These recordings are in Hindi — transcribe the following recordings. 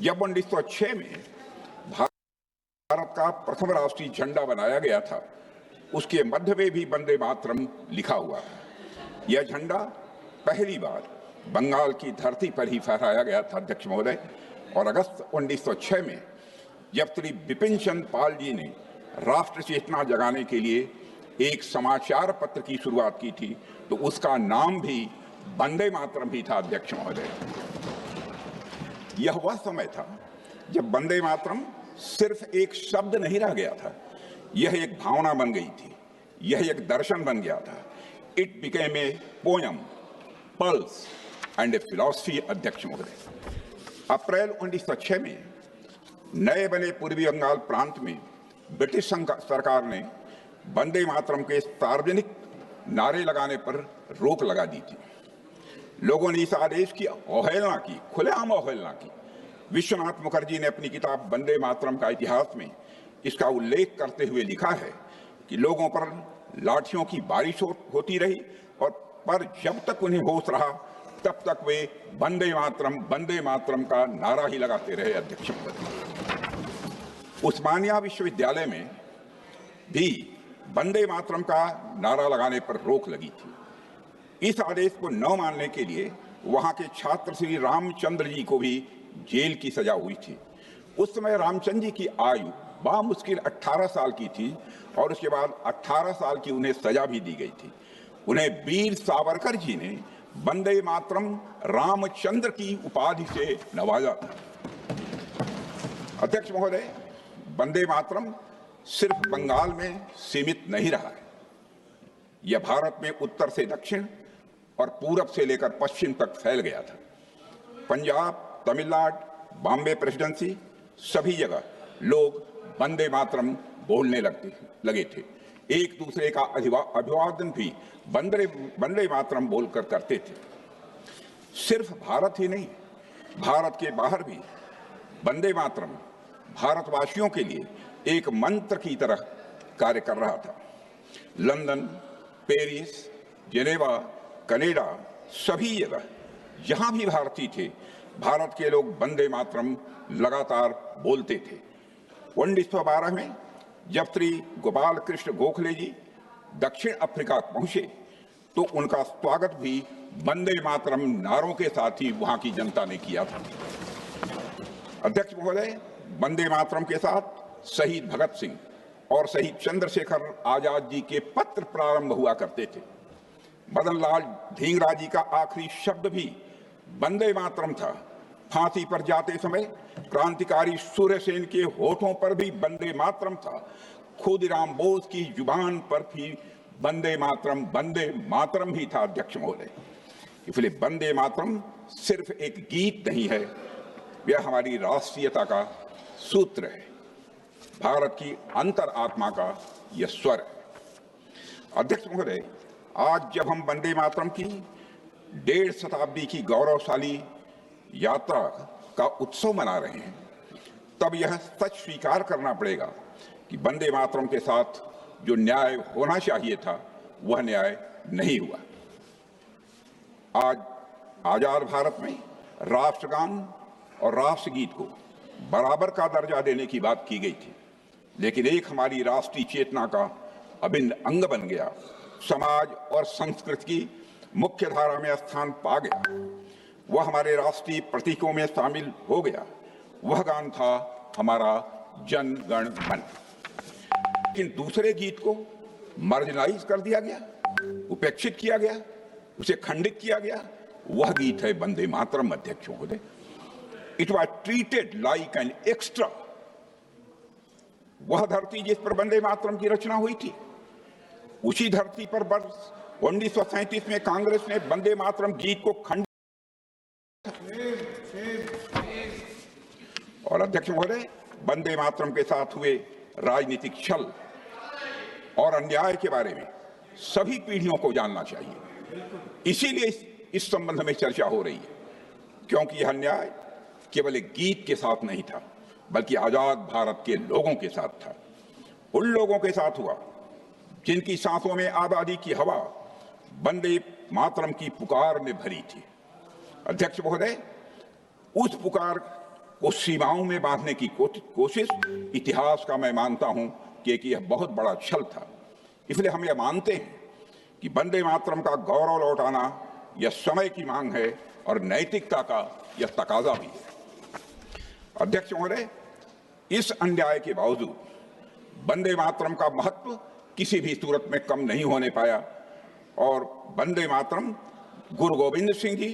जब 1906 में भारत का प्रथम राष्ट्रीय झंडा बनाया गया था, उसके मध्य में भी वंदे मातरम लिखा हुआ था। यह झंडा पहली बार बंगाल की धरती पर ही फहराया गया था, अध्यक्ष महोदय। और अगस्त 1906 में जब श्री बिपिन चंद्र पाल जी ने राष्ट्र चेतना जगाने के लिए एक समाचार पत्र की शुरुआत की थी, तो उसका नाम भी वंदे मातरम ही था, अध्यक्ष महोदय। यह वह समय था जब वंदे मातरम सिर्फ एक शब्द नहीं रह गया था, यह एक भावना बन गई थी, यह एक दर्शन बन गया था। It became a poem, pulse and A philosophy, अध्यक्ष महोदय। अप्रैल 1906 में नए बने पूर्वी बंगाल प्रांत में ब्रिटिश सरकार ने वंदे मातरम के सार्वजनिक नारे लगाने पर रोक लगा दी थी। लोगों ने इस आदेश की अवहेलना की, खुलेआम अवहेलना की। विश्वनाथ मुखर्जी ने अपनी किताब वंदे मातरम का इतिहास में इसका उल्लेख करते हुए लिखा है कि लोगों पर लाठियों की बारिश होती रही, और पर जब तक उन्हें होश रहा तब तक वे वंदे मातरम का नारा ही लगाते रहे, अध्यक्ष महोदय। उस्मानिया विश्वविद्यालय में भी वंदे मातरम का नारा लगाने पर रोक लगी थी। इस आदेश को न मानने के लिए वहां के छात्र श्री रामचंद्र जी को भी जेल की सजा हुई थी। उस समय रामचंद्र जी की आयु बामुश्किल 18 साल की थी, और उसके बाद 18 साल की उन्हें सजा भी दी गई थी। उन्हें वीर सावरकर जी ने वंदे मातरम रामचंद्र की उपाधि से नवाजा था। अध्यक्ष महोदय, वंदे मातरम सिर्फ बंगाल में सीमित नहीं रहा है। यह भारत में उत्तर से दक्षिण और पूरब से लेकर पश्चिम तक फैल गया था। पंजाब, तमिलनाडु, बॉम्बे प्रेसिडेंसी, सभी जगह लोग वंदे मातरम बोलने लगे थे। एक दूसरे का अभिवादन भी वंदे मातरम बोलकर करते थे। सिर्फ भारत ही नहीं, भारत के बाहर भी वंदे मातरम भारतवासियों के लिए एक मंत्र की तरह कार्य कर रहा था। लंदन, पेरिस, जेनेवा, कनाडा, सभी जगह जहां भी भारतीय थे, भारत के लोग वंदे मातरम लगातार बोलते थे। 1912 में जब श्री गोपाल कृष्ण गोखले जी दक्षिण अफ्रीका पहुंचे, तो उनका स्वागत भी वंदे मातरम नारों के साथ ही वहां की जनता ने किया था। अध्यक्ष महोदय, वंदे मातरम के साथ शहीद भगत सिंह और शहीद चंद्रशेखर आजाद जी के पत्र प्रारंभ हुआ करते थे। मदन लाल ढींगरा जी का आखिरी शब्द भी वंदे मातरम था। फांसी पर जाते समय क्रांतिकारी सूर्यसेन के होठों पर भी वंदे मातरम था। खुदीराम बोस की जुबान पर भी वंदे मातरम ही था, अध्यक्ष महोदय। इसलिए वंदे मातरम सिर्फ एक गीत नहीं है, यह हमारी राष्ट्रीयता का सूत्र है, भारत की अंतर आत्मा का यह स्वर है। अध्यक्ष महोदय, आज जब हम वंदे मातरम की 1.5 शताब्दी की गौरवशाली यात्रा का उत्सव मना रहे हैं, तब यह सच स्वीकार करना पड़ेगा कि वंदे मातरम के साथ जो न्याय होना चाहिए था, वह न्याय नहीं हुआ। आज आजाद भारत में राष्ट्रगान और राष्ट्रगीत को बराबर का दर्जा देने की बात की गई थी, लेकिन एक हमारी राष्ट्रीय चेतना का अभिन्न अंग बन गया, समाज और संस्कृति की मुख्य धारा में स्थान पा गया, वह हमारे राष्ट्रीय प्रतीकों में शामिल हो गया। वह गान था हमारा जन गण मन। लेकिन दूसरे गीत को मार्जिनलाइज कर दिया गया, उपेक्षित किया गया, उसे खंडित किया गया। वह गीत है वंदे मातरम, अध्यक्ष महोदय। It was treated like an extra. वह धरती जिस पर वंदे मातरम की रचना हुई थी, उसी धरती पर वर्ष 1937 में कांग्रेस ने वंदे मातरम गीत को खंडित। और अध्यक्ष महोदय, वंदे मातरम के साथ हुए राजनीतिक छल और अन्याय के बारे में सभी पीढ़ियों को जानना चाहिए। इसीलिए इस संबंध में चर्चा हो रही है, क्योंकि यह अन्याय केवल एक गीत के साथ नहीं था, बल्कि आजाद भारत के लोगों के साथ था। उन लोगों के साथ हुआ जिनकी सांसों में आजादी की हवा वंदे मातरम की पुकार ने भरी थी। अध्यक्ष महोदय, उस पुकार को सीमाओं में बांधने की कोशिश इतिहास का मैं मानता हूं कि यह बहुत बड़ा छल था। इसलिए हम यह मानते हैं कि वंदे मातरम का गौरव लौटाना यह समय की मांग है और नैतिकता का यह तकाजा भी है। अध्यक्ष महोदय, इस अन्याय के बावजूद वंदे मातरम का महत्व किसी भी सूरत में कम नहीं होने पाया और वंदे मातरम गुरु गोविंद सिंह जी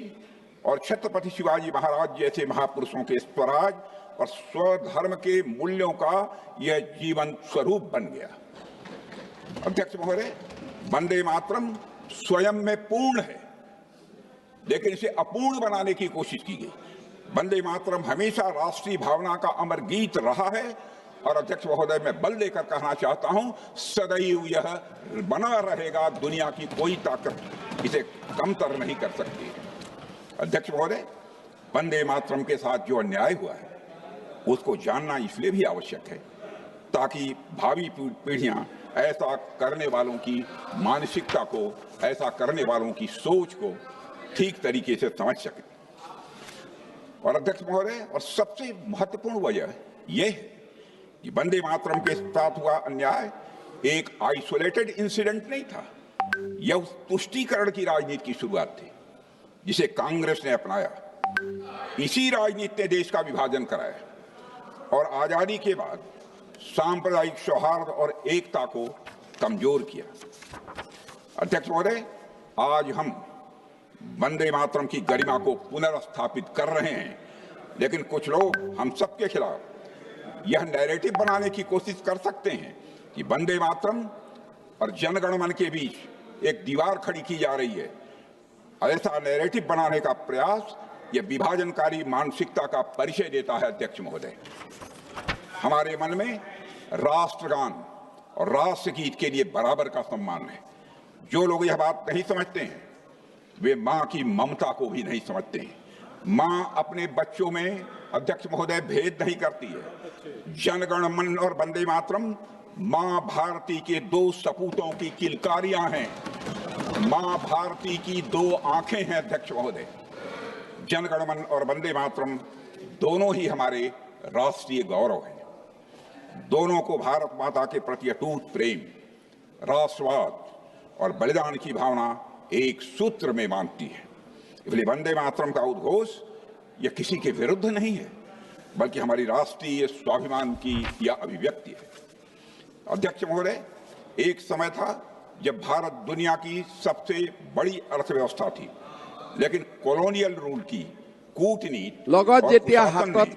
और छत्रपति शिवाजी महाराज जैसे महापुरुषों के स्वराज और स्वधर्म के मूल्यों का यह जीवन स्वरूप बन गया। अध्यक्ष महोदय, वंदे मातरम स्वयं में पूर्ण है, लेकिन इसे अपूर्ण बनाने की कोशिश की गई। वंदे मातरम हमेशा राष्ट्रीय भावना का अमर गीत रहा है और अध्यक्ष महोदय, मैं बल देकर कहना चाहता हूं, सदैव यह बना रहेगा। दुनिया की कोई ताकत इसे कमतर नहीं कर सकती। अध्यक्ष महोदय, वंदे मातरम के साथ जो अन्याय हुआ है उसको जानना इसलिए भी आवश्यक है ताकि भावी पीढ़ियां ऐसा करने वालों की मानसिकता को, ऐसा करने वालों की सोच को ठीक तरीके से समझ सके। और अध्यक्ष महोदय, और सबसे महत्वपूर्ण वजह यह है कि वंदे मातरम के साथ हुआ अन्याय एक आइसोलेटेड इंसिडेंट नहीं था। यह उस तुष्टीकरण की राजनीति की शुरुआत थी जिसे कांग्रेस ने अपनाया। इसी राजनीति ने देश का विभाजन कराया और आजादी के बाद सांप्रदायिक सौहार्द और एकता को कमजोर किया। अध्यक्ष महोदय, आज हम वंदे मातरम की गरिमा को पुनर्स्थापित कर रहे हैं, लेकिन कुछ लोग हम सबके खिलाफ यह नैरेटिव बनाने की कोशिश कर सकते हैं कि वंदे मातरम और जनगण मन के बीच एक दीवार खड़ी की जा रही है। ऐसा नैरेटिव बनाने का प्रयास यह विभाजनकारी मानसिकता का परिचय देता है। अध्यक्ष महोदय, हमारे मन में राष्ट्रगान और राष्ट्रगीत के लिए बराबर का सम्मान है। जो लोग यह बात नहीं समझते हैं वे मां की ममता को भी नहीं समझते हैं। मां अपने बच्चों में, अध्यक्ष महोदय, भेद नहीं करती है। जनगण मन और वंदे मातरम मां भारती के दो सपूतों की किलकारियां हैं। मां भारती की दो आंखें हैं। अध्यक्ष महोदय, जनगण मन और वंदे मातरम दोनों ही हमारे राष्ट्रीय गौरव हैं। दोनों को भारत माता के प्रति अटूट प्रेम, राष्ट्रवाद और बलिदान की भावना एक सूत्र में बांधती है। इसलिए वंदे मातरम का उद्घोष यह किसी के विरुद्ध नहीं है, बल्कि हमारी राष्ट्रीय स्वाभिमान की यह अभिव्यक्ति है। अध्यक्ष महोदय, एक समय था जब भारत दुनिया की सबसे बड़ी अर्थव्यवस्था थी, लेकिन कॉलोनियल रूल की कूटनीति और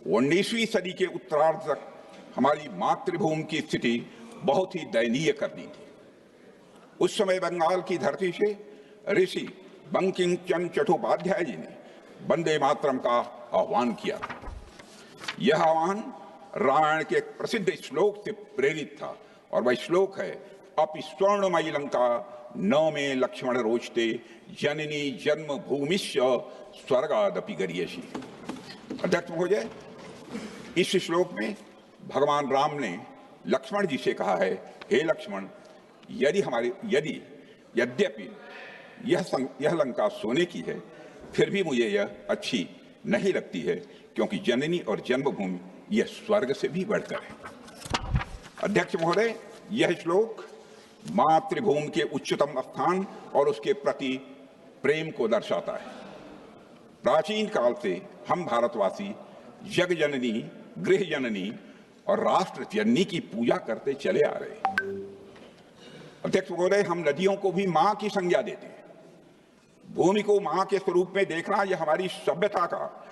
19वीं सदी के उत्तरार्ध तक हमारी मातृभूमि की स्थिति बहुत ही दयनीय कर दी थी। उस समय बंगाल की धरती से ऋषि बंकिम चंद्र चट्टोपाध्याय जी ने वंदे मातरम का आह्वान किया। यह आह्वान रामायण के एक प्रसिद्ध श्लोक से प्रेरित था और वह श्लोक है, अपि स्वर्णमयी लंका न में लक्ष्मण रोचते जननी जन्म भूमिश्च स्वर्गादपि गरीयसी। अध्यक्ष महोदय, इस श्लोक में भगवान राम ने लक्ष्मण जी से कहा है, हे लक्ष्मण, यद्यपि यह लंका सोने की है, फिर भी मुझे यह अच्छी नहीं लगती है, क्योंकि जननी और जन्मभूमि यह स्वर्ग से भी बढ़कर है। अध्यक्ष महोदय, यह श्लोक मातृभूमि के उच्चतम स्थान और उसके प्रति प्रेम को दर्शाता है। प्राचीन काल से हम भारतवासी जग जननी, गृह जननी और राष्ट्र जननी की पूजा करते चले आ रहे हैं। अध्यक्ष महोदय, हम नदियों को भी मां की संज्ञा देते हैं। भूमि को मां के स्वरूप में देखना यह हमारी सभ्यता का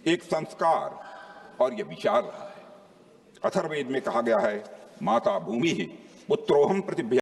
एक संस्कार और यह विचार रहा है। अथर्ववेद में कहा गया है, माता भूमि ही पुत्रोहम प्रतिभ्य